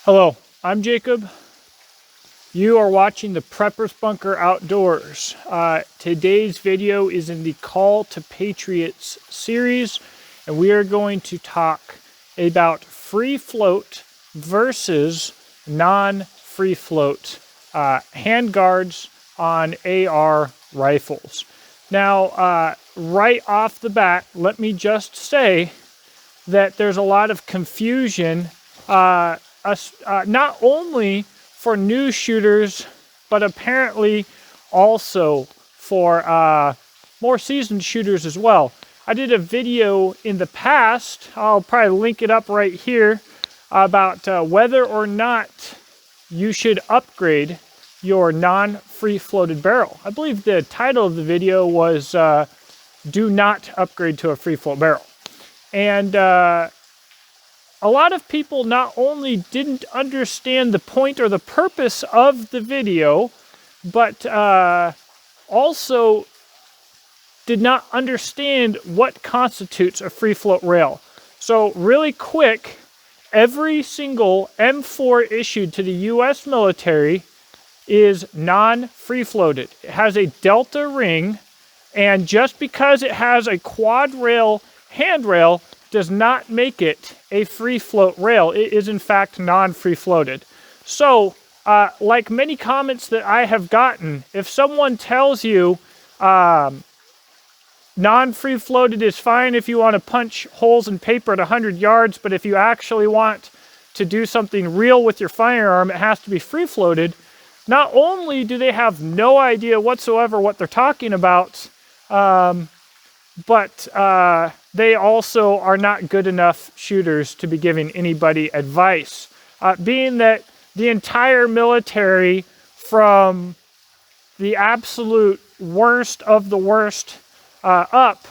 Hello, I'm Jacob. You are watching the Prepper's Bunker Outdoors. Today's video is in the Call to Patriots series, and we are going to talk about free float versus non-free float handguards on AR rifles. Now, right off the bat, let me just say that there's a lot of confusion not only for new shooters, but apparently also for more seasoned shooters as well. I did a video in the past, I'll probably link it up right here, about whether or not you should upgrade your non-free floated barrel. I believe the title of the video was Do Not Upgrade to a Free Float Barrel. And a lot of people not only didn't understand the point or the purpose of the video, but also did not understand what constitutes a free float rail. So really quick, every single M4 issued to the US military is non-free floated. It has a delta ring, and just because it has a quad rail handrail does not make it a free float rail. It is in fact non-free floated. So, like many comments that I have gotten, if someone tells you non-free floated is fine if you want to punch holes in paper at 100 yards, but if you actually want to do something real with your firearm, it has to be free floated. Not only do they have no idea whatsoever what they're talking about, but they also are not good enough shooters to be giving anybody advice. Being that the entire military, from the absolute worst of the worst up,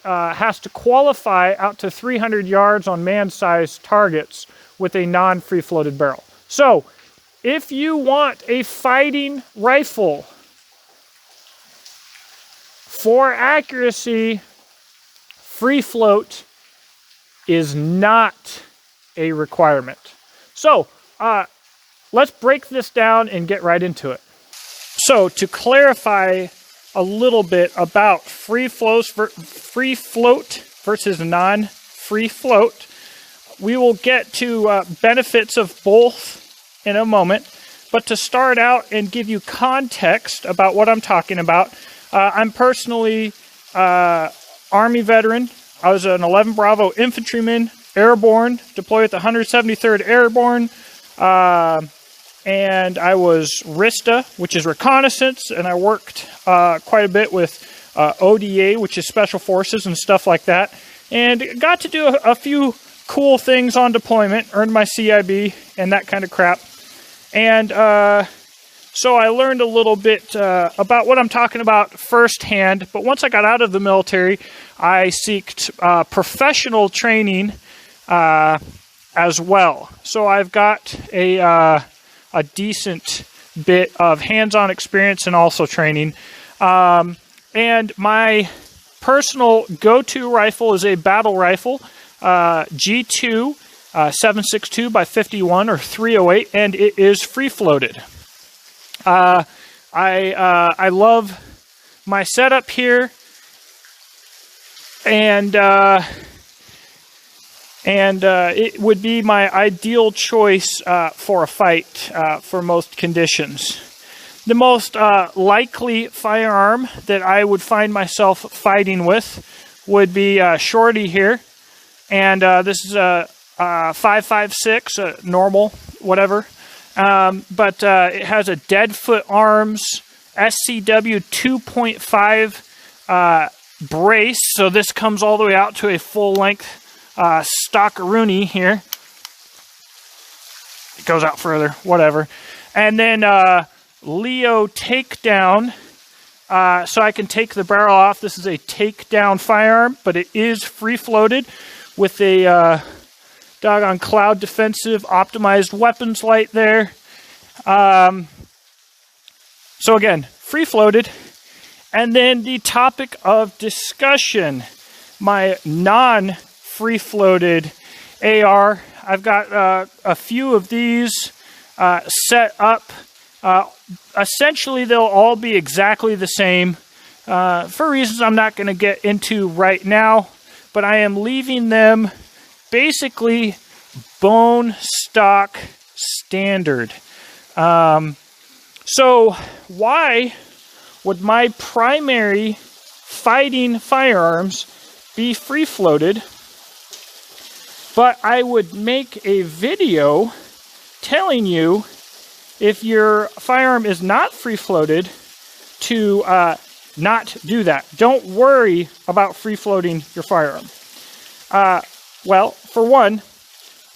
has to qualify out to 300 yards on man-sized targets with a non-free floated barrel. So, if you want a fighting rifle for accuracy, free float is not a requirement. So, let's break this down and get right into it. So, to clarify a little bit about free float versus non-free float, we will get to benefits of both in a moment. But to start out and give you context about what I'm talking about, I'm personally Army veteran. I was an 11 Bravo infantryman, airborne, deployed at the 173rd Airborne, and I was RISTA, which is reconnaissance, and I worked quite a bit with ODA, which is special forces and stuff like that, and got to do a few cool things on deployment, earned my CIB and that kind of crap. And so I learned a little bit about what I'm talking about firsthand, but once I got out of the military, I sought professional training as well. So I've got a decent bit of hands-on experience and also training. And my personal go-to rifle is a battle rifle, G2 7.62 by 51 or 308, and it is free-floated. I love my setup here, and it would be my ideal choice for a fight for most conditions. The most likely firearm that I would find myself fighting with would be Shorty here, and this is a 5.56, normal, whatever. But it has a Deadfoot Arms SCW 2.5 brace, so this comes all the way out to a full-length stockaroonie here. It goes out further, whatever. And then Leo takedown, so I can take the barrel off. This is a takedown firearm, but it is free-floated with a doggone cloud defensive optimized weapons light there. So again, free floated. And then the topic of discussion, my non free floated AR I've got a few of these set up. Essentially, they'll all be exactly the same for reasons I'm not going to get into right now, but I am leaving them basically bone stock standard. So why would my primary fighting firearms be free-floated, but I would make a video telling you if your firearm is not free-floated to not do that. Don't worry about free-floating your firearm. Well, for one,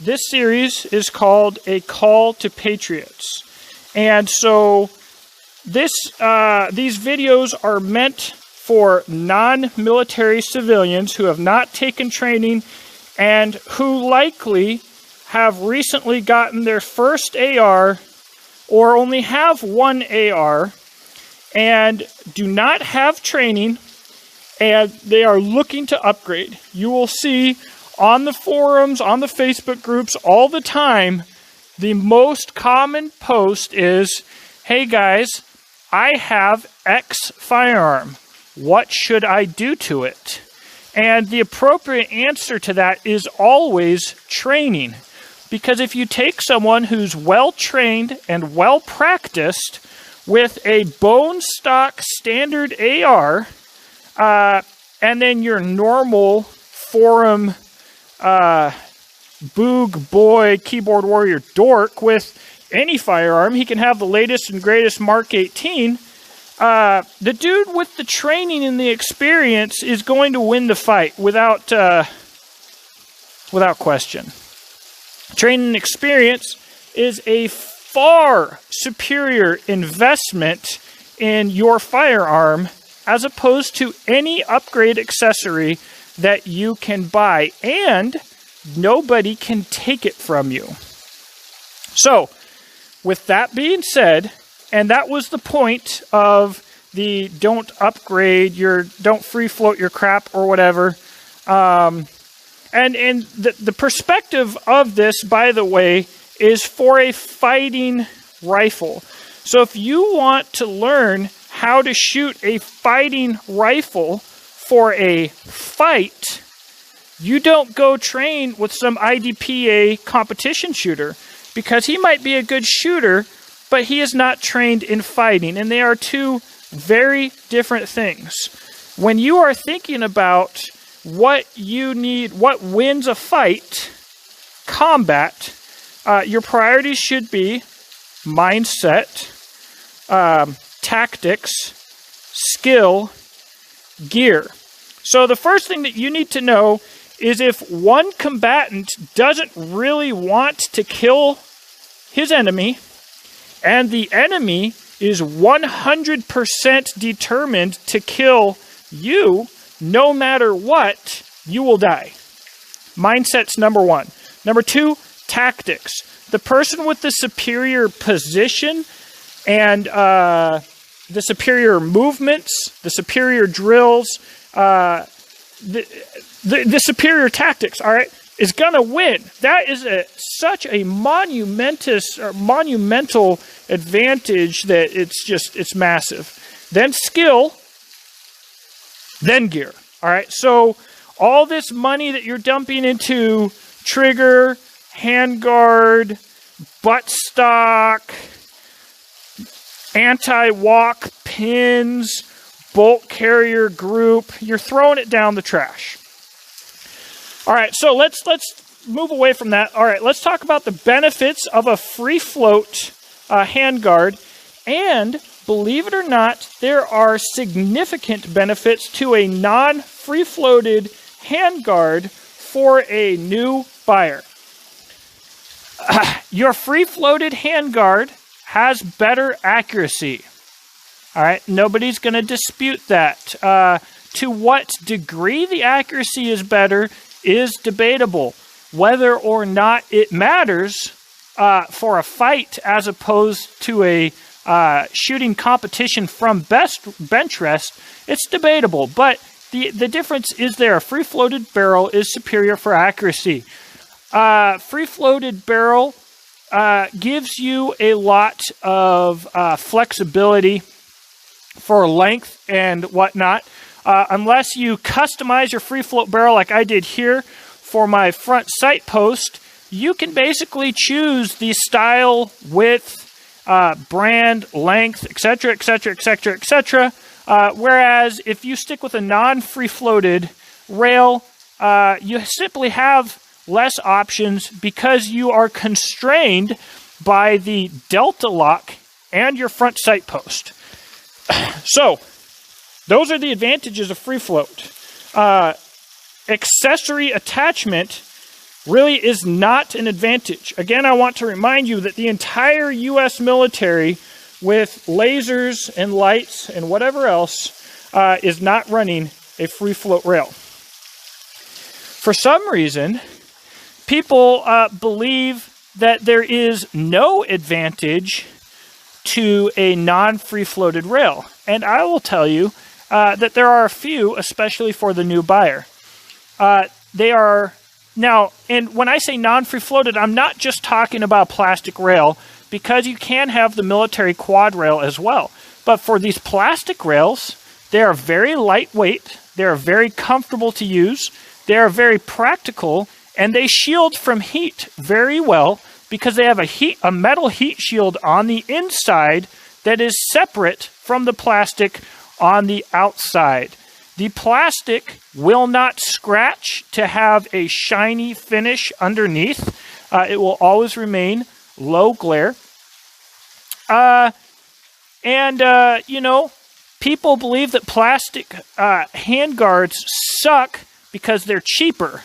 this series is called A Call to Patriots. And so these videos are meant for non-military civilians who have not taken training and who likely have recently gotten their first AR or only have one AR and do not have training and they are looking to upgrade. You will see on the forums, on the Facebook groups, all the time, the most common post is, hey guys, I have X firearm. What should I do to it? And the appropriate answer to that is always training. Because if you take someone who's well-trained and well-practiced with a bone stock standard AR, and then your normal forum boog boy keyboard warrior dork with any firearm, he can have the latest and greatest Mark 18. The dude with the training and the experience is going to win the fight without question. Training and experience is a far superior investment in your firearm as opposed to any upgrade accessory that you can buy, and nobody can take it from you. So, with that being said, and that was the point of the don't free float your crap or whatever. And the perspective of this, by the way, is for a fighting rifle. So if you want to learn how to shoot a fighting rifle for a fight, you don't go train with some IDPA competition shooter, because he might be a good shooter, but he is not trained in fighting, and they are two very different things. When you are thinking about what you need, what wins a fight, combat, your priorities should be mindset, tactics, skill, gear. So the first thing that you need to know is if one combatant doesn't really want to kill his enemy, and the enemy is 100% determined to kill you, no matter what, you will die. Mindset's number one. Number two, tactics. The person with the superior position and the superior movements, the superior drills, the superior tactics, all right, is going to win. That is such a monumental advantage that it's massive. Then skill, then gear. All right, so all this money that you're dumping into trigger, handguard, buttstock, anti-walk pins, bolt carrier group, you're throwing it down the trash. All right, so let's move away from that. All right, let's talk about the benefits of a free float handguard. And believe it or not, there are significant benefits to a non-free floated handguard for a new buyer. Your free floated handguard has better accuracy. All right, nobody's going to dispute that. To what degree the accuracy is better is debatable. Whether or not it matters for a fight as opposed to a shooting competition from bench rest, it's debatable. But the difference is there. A free floated barrel is superior for accuracy. free-floated barrel gives you a lot of flexibility for length and whatnot. Unless you customize your free float barrel like I did here for my front sight post, you can basically choose the style, width, brand, length, etc., etc., etc., etc. Whereas if you stick with a non-free floated rail, you simply have less options because you are constrained by the delta lock and your front sight post. So, those are the advantages of free float. Accessory attachment really is not an advantage. Again, I want to remind you that the entire U.S. military with lasers and lights and whatever else is not running a free float rail. For some reason, people believe that there is no advantage to a non-free floated rail. And I will tell you that there are a few, especially for the new buyer. They are now, and when I say non-free floated, I'm not just talking about plastic rail, because you can have the military quad rail as well. But for these plastic rails, they are very lightweight, they are very comfortable to use, they are very practical, and they shield from heat very well because they have a metal heat shield on the inside that is separate from the plastic on the outside. The plastic will not scratch to have a shiny finish underneath. It will always remain low glare. People believe that plastic handguards suck because they're cheaper.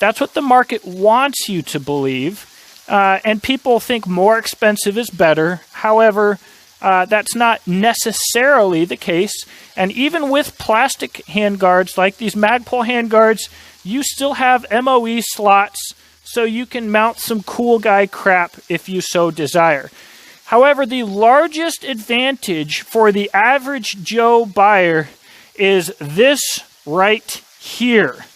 That's what the market wants you to believe. And people think more expensive is better. However, that's not necessarily the case. And even with plastic handguards, like these Magpul handguards, you still have MOE slots, so you can mount some cool guy crap if you so desire. However, the largest advantage for the average Joe buyer is this right here.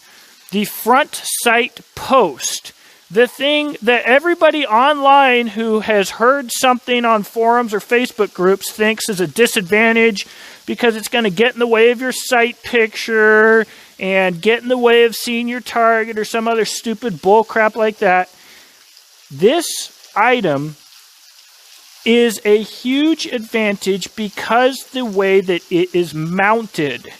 The front sight post. The thing that everybody online who has heard something on forums or Facebook groups thinks is a disadvantage because it's going to get in the way of your sight picture and get in the way of seeing your target or some other stupid bullcrap like that. This item is a huge advantage because the way that it is mounted.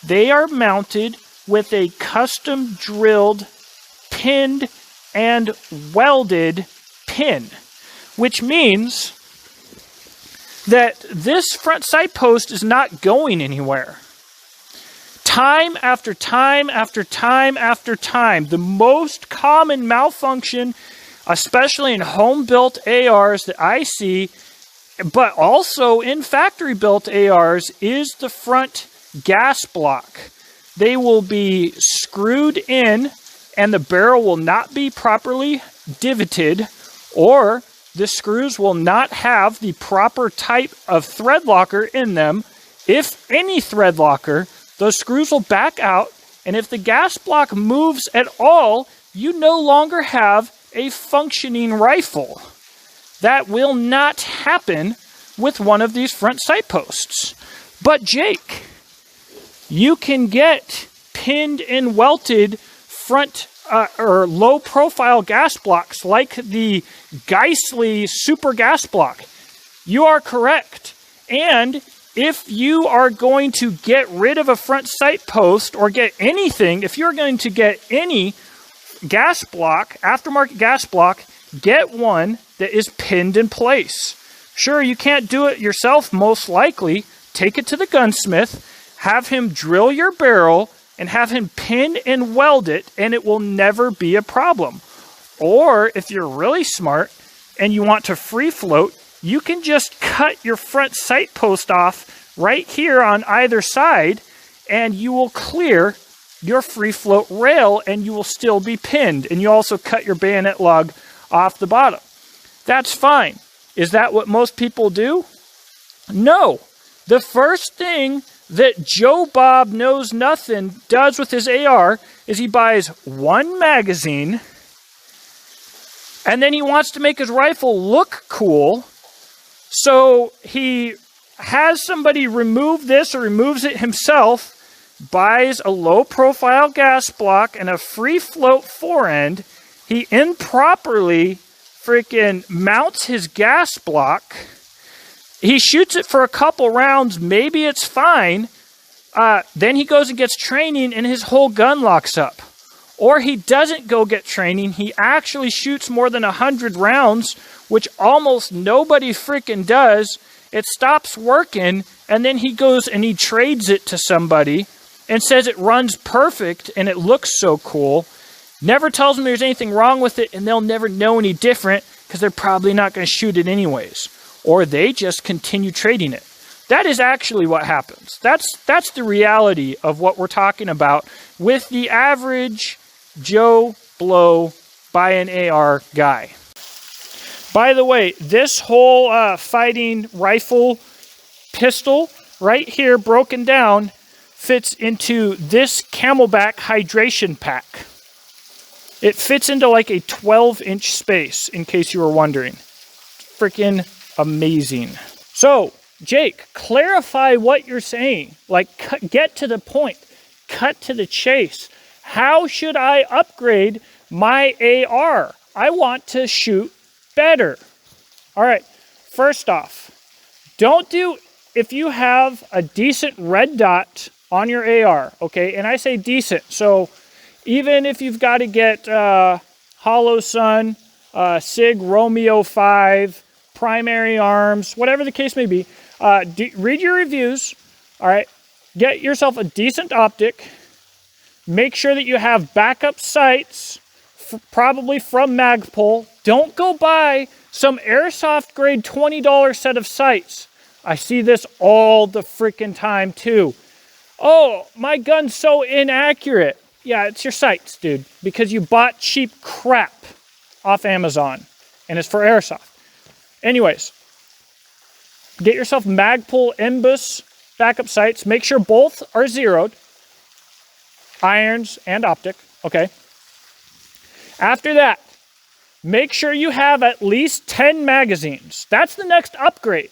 They are mounted with a custom drilled, pinned, and welded pin, which means that this front sight post is not going anywhere. Time after time after time after time, the most common malfunction, especially in home-built ARs that I see, but also in factory-built ARs, is the front gas block. They will be screwed in and the barrel will not be properly divoted, or the screws will not have the proper type of thread locker in them. If any thread locker, those screws will back out, and if the gas block moves at all, you no longer have a functioning rifle. That will not happen with one of these front sight posts. But Jake, you can get pinned and welted front or low profile gas blocks like the Geissele Super Gas Block. You are correct. And if you are going to get rid of a front sight post or get anything, if you're going to get any gas block, aftermarket gas block, get one that is pinned in place. Sure, you can't do it yourself, most likely. Take it to the gunsmith, have him drill your barrel, and have him pin and weld it, and it will never be a problem. Or, if you're really smart and you want to free float, you can just cut your front sight post off right here on either side, and you will clear your free float rail, and you will still be pinned. And you also cut your bayonet lug off the bottom. That's fine. Is that what most people do? No. The first thing that Joe Bob Knows Nothing does with his AR is he buys one magazine And then he wants to make his rifle look cool. So he has somebody remove this or removes it himself, buys a low-profile gas block and a free-float forend. He improperly freaking mounts his gas block. He shoots it for a couple rounds. Maybe it's fine. Then he goes and gets training and his whole gun locks up. Or he doesn't go get training. He actually shoots more than 100 rounds, which almost nobody freaking does. It stops working, and then he goes and he trades it to somebody and says it runs perfect and it looks so cool. Never tells them there's anything wrong with it, and they'll never know any different because they're probably not going to shoot it anyways. Or they just continue trading it. That is actually what happens. That's the reality of what we're talking about with the average Joe Blow buy an AR guy. By the way, this whole fighting rifle pistol right here broken down fits into this Camelback hydration pack. It fits into like a 12-inch space, in case you were wondering. Freaking amazing. So, Jake, clarify what you're saying. Like, get to the point. Cut to the chase. How should I upgrade my AR? I want to shoot better. All right, first off, if you have a decent red dot on your AR, okay, and I say decent, so even if you've got to get Hollow Sun, SIG Romeo 5, primary arms, whatever the case may be, read your reviews, all right, get yourself a decent optic, make sure that you have backup sights, probably from Magpul. Don't go buy some airsoft grade $20 set of sights. I see this all the freaking time too. Oh, my gun's so inaccurate. Yeah, it's your sights, dude, because you bought cheap crap off Amazon and it's for airsoft. Anyways, get yourself Magpul Embus backup sights. Make sure both are zeroed. Irons and optic, okay? After that, make sure you have at least 10 magazines. That's the next upgrade.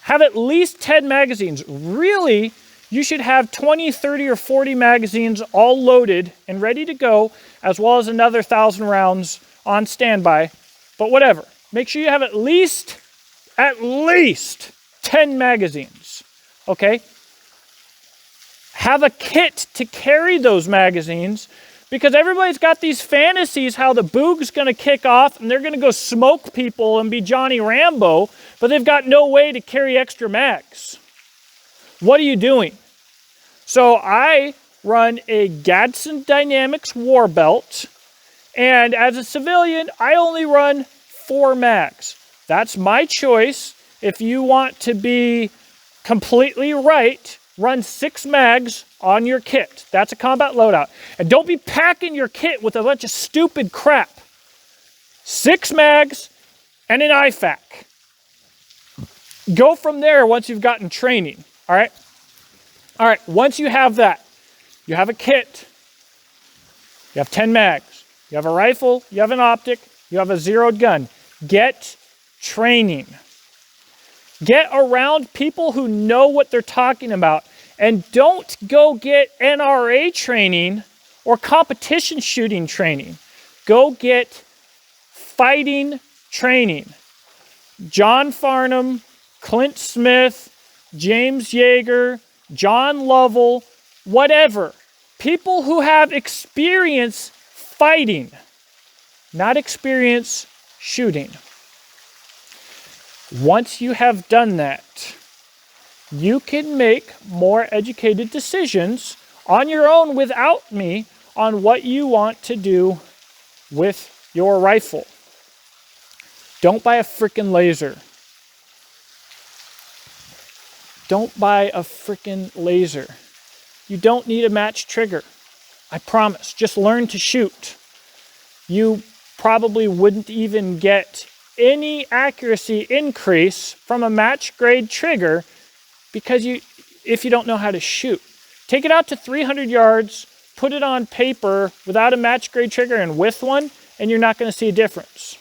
Have at least 10 magazines. Really, you should have 20, 30, or 40 magazines all loaded and ready to go, as well as another 1,000 rounds on standby. But whatever. Make sure you have at least 10 magazines, okay? Have a kit to carry those magazines, because everybody's got these fantasies how the boog's going to kick off and they're going to go smoke people and be Johnny Rambo, but they've got no way to carry extra mags. What are you doing? So I run a Gadsden Dynamics War Belt, and as a civilian, I only run 4 mags. That's my choice. If you want to be completely right, run 6 mags on your kit. That's a combat loadout. And don't be packing your kit with a bunch of stupid crap. 6 mags and an IFAK. Go from there once you've gotten training. All right? All right, once you have that, you have a kit, you have 10 mags, you have a rifle, you have an optic, you have a zeroed gun. Get training. Get around people who know what they're talking about. And don't go get NRA training or competition shooting training. Go get fighting training. John Farnham, Clint Smith, James Yeager, John Lovell, whatever. People who have experience fighting, not experience shooting. Once you have done that, you can make more educated decisions on your own without me on what you want to do with your rifle. Don't buy a freaking laser. Don't buy a freaking laser. You don't need a match trigger. I promise. Just learn to shoot. You probably wouldn't even get any accuracy increase from a match grade trigger because if you don't know how to shoot. Take it out to 300 yards, put it on paper without a match grade trigger and with one, and you're not going to see a difference.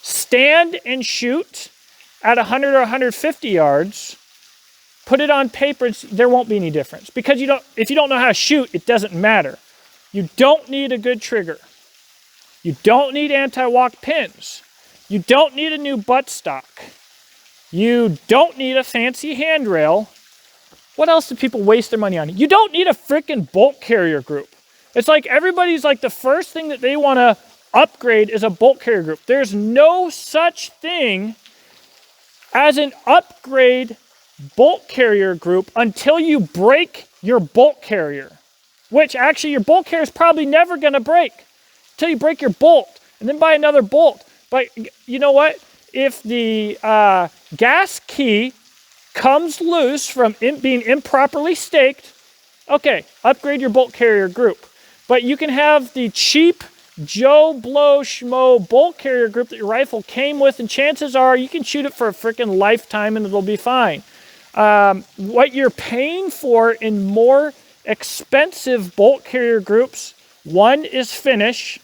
stand and shoot at 100 or 150 yards, put it on paper, there won't be any difference. Because if you don't know how to shoot, it doesn't matter. You don't need a good trigger. You don't need anti-walk pins. You don't need a new buttstock. You don't need a fancy handrail. What else do people waste their money on? You don't need a freaking bolt carrier group. It's like everybody's like the first thing that they want to upgrade is a bolt carrier group. There's no such thing as an upgrade bolt carrier group until you break your bolt carrier, which actually your bolt carrier is probably never going to break until you break your bolt and then buy another bolt. But you know what? If the gas key comes loose from being improperly staked, okay, upgrade your bolt carrier group. But you can have the cheap Joe Blow Schmo bolt carrier group that your rifle came with, and chances are you can shoot it for a freaking lifetime and it'll be fine. What you're paying for in more expensive bolt carrier groups, one is finish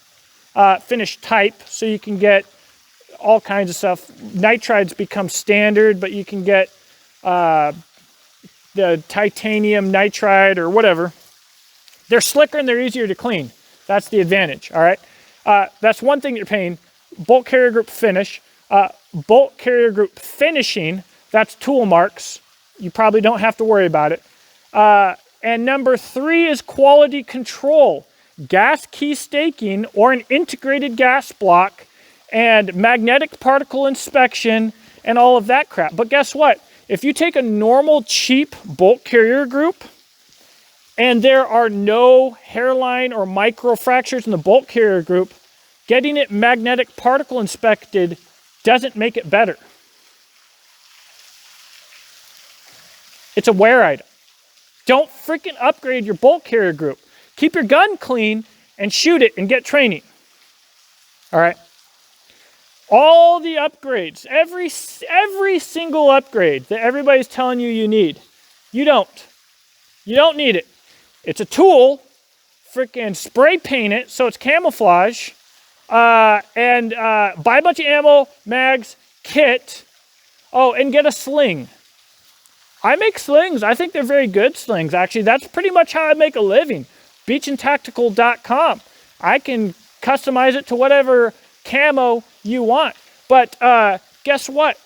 type, so you can get all kinds of stuff. Nitrides become standard, but you can get the titanium nitride or whatever. They're slicker and they're easier to clean. That's the advantage, all right? That's one thing you're paying. Bolt carrier group finish. Bolt carrier group finishing, that's tool marks. You probably don't have to worry about it. And number 3 is quality control. Gas key staking or an integrated gas block and magnetic particle inspection and all of that crap. But guess what? If you take a normal cheap bolt carrier group and there are no hairline or micro fractures in the bolt carrier group, getting it magnetic particle inspected doesn't make it better. It's a wear item. Don't freaking upgrade your bolt carrier group. Keep your gun clean and shoot it and get training. All right? All the upgrades, every single upgrade that everybody's telling you need, you don't. You don't need it. It's a tool. Freaking spray paint it so it's camouflage. And buy a bunch of ammo, mags, kit. Oh, and get a sling. I make slings. I think they're very good slings, actually. That's pretty much how I make a living. Beachandtactical.com. I can customize it to whatever camo you want. But guess what?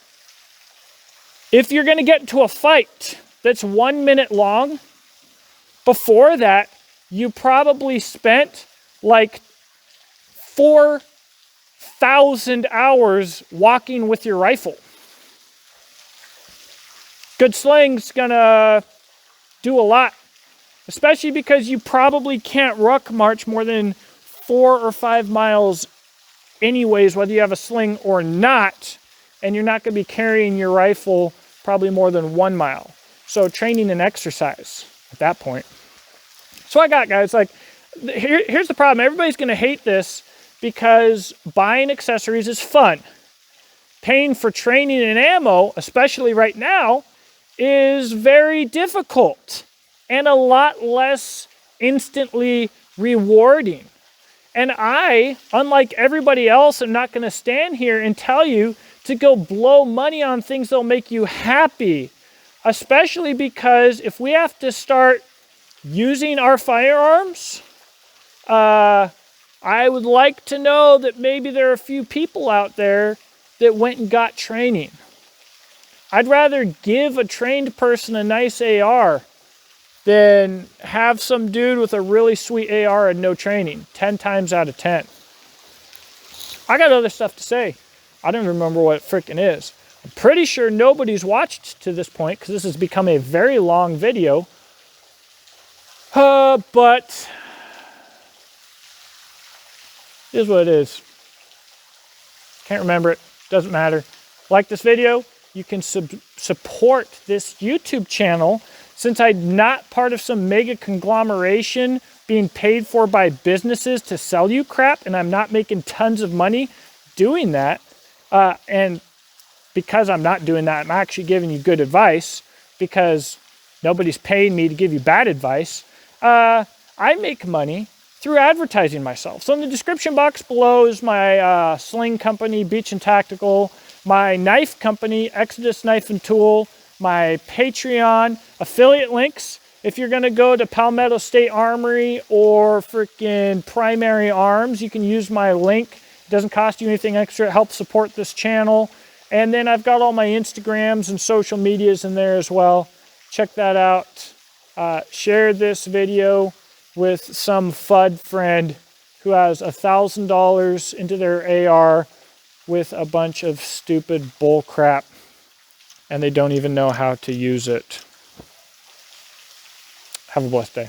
If you're going to get into a fight that's 1 minute long, before that, you probably spent like 4,000 hours walking with your rifle. Good sling's gonna do a lot, especially because you probably can't ruck march more than 4 or 5 miles anyways, whether you have a sling or not, and you're not gonna be carrying your rifle probably more than 1 mile. So training and exercise at that point. So I got, guys, like, here's the problem. Everybody's gonna hate this because buying accessories is fun. Paying for training and ammo, especially right now, is very difficult and a lot less instantly rewarding. And I, unlike everybody else, am not going to stand here and tell you to go blow money on things that'll make you happy, especially because if we have to start using our firearms, I would like to know that maybe there are a few people out there that went and got training. I'd rather give a trained person a nice AR than have some dude with a really sweet AR and no training, 10 times out of 10. I got other stuff to say. I don't remember what it frickin' is. I'm pretty sure nobody's watched to this point because this has become a very long video. But it is what it is. Can't remember it. Doesn't matter. Like this video, you can support this YouTube channel. Since I'm not part of some mega conglomeration being paid for by businesses to sell you crap, and I'm not making tons of money doing that, and because I'm not doing that, I'm actually giving you good advice because nobody's paying me to give you bad advice. I make money through advertising myself. So in the description box below is my sling company, Beach and Tactical, my knife company, Exodus Knife and Tool, my Patreon, affiliate links. If you're gonna go to Palmetto State Armory or freaking Primary Arms, you can use my link. It doesn't cost you anything extra. It helps support this channel. And then I've got all my Instagrams and social medias in there as well. Check that out. Share this video with some FUD friend who has $1,000 into their AR with a bunch of stupid bull crap and they don't even know how to use it. Have a blessed day.